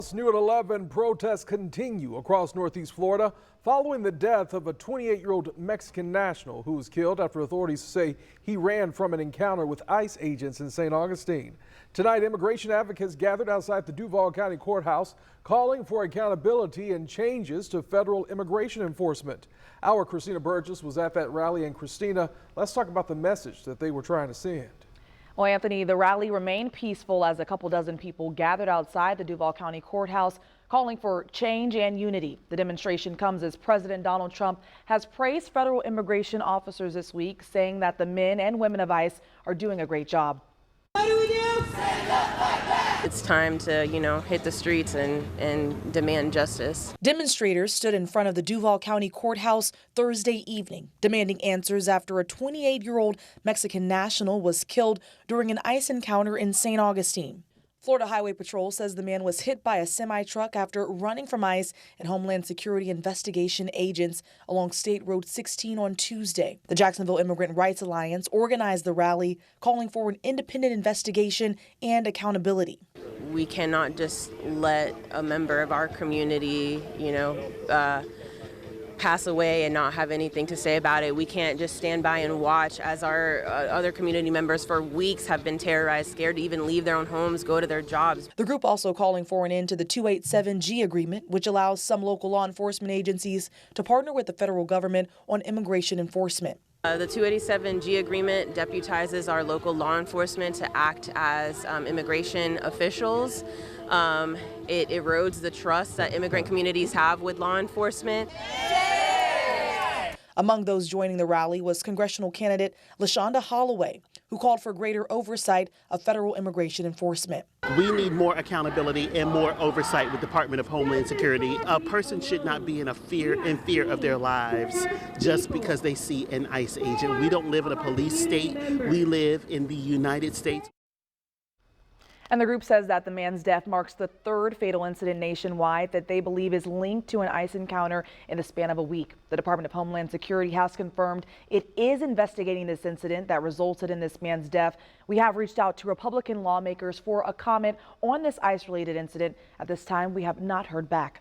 New at 11, protests continue across Northeast Florida following the death of a 28-year-old Mexican national who was killed after authorities say he ran from an encounter with ICE agents in St. Augustine. Tonight, immigration advocates gathered outside the Duval County Courthouse calling for accountability and changes to federal immigration enforcement. Our Christina Burgess was at that rally, and Christina, let's talk about the message that they were trying to send. Well, Anthony, the rally remained peaceful as a couple dozen people gathered outside the Duval County Courthouse calling for change and unity. The demonstration comes as President Donald Trump has praised federal immigration officers this week, saying that the men and women of ICE are doing a great job. What do we do? Stand up like that. It's time to, hit the streets and demand justice. Demonstrators stood in front of the Duval County Courthouse Thursday evening, demanding answers after a 28-year-old Mexican national was killed during an ICE encounter in St. Augustine. Florida Highway Patrol says the man was hit by a semi-truck after running from ICE and Homeland Security investigation agents along State Road 16 on Tuesday. The Jacksonville Immigrant Rights Alliance organized the rally, calling for an independent investigation and accountability. We cannot just let a member of our community, pass away and not have anything to say about it. We can't just stand by and watch as our other community members for weeks have been terrorized, scared to even leave their own homes, go to their jobs. The group also calling for an end to the 287G agreement, which allows some local law enforcement agencies to partner with the federal government on immigration enforcement. The 287G agreement deputizes our local law enforcement to act as immigration officials. It erodes the trust that immigrant communities have with law enforcement. Among those joining the rally was congressional candidate LaShonda Holloway, who called for greater oversight of federal immigration enforcement. We need more accountability and more oversight with the Department of Homeland Security. A person should not be in fear of their lives just because they see an ICE agent. We don't live in a police state. We live in the United States. And the group says that the man's death marks the third fatal incident nationwide that they believe is linked to an ICE encounter in the span of a week. The Department of Homeland Security has confirmed it is investigating this incident that resulted in this man's death. We have reached out to Republican lawmakers for a comment on this ICE-related incident. At this time, we have not heard back.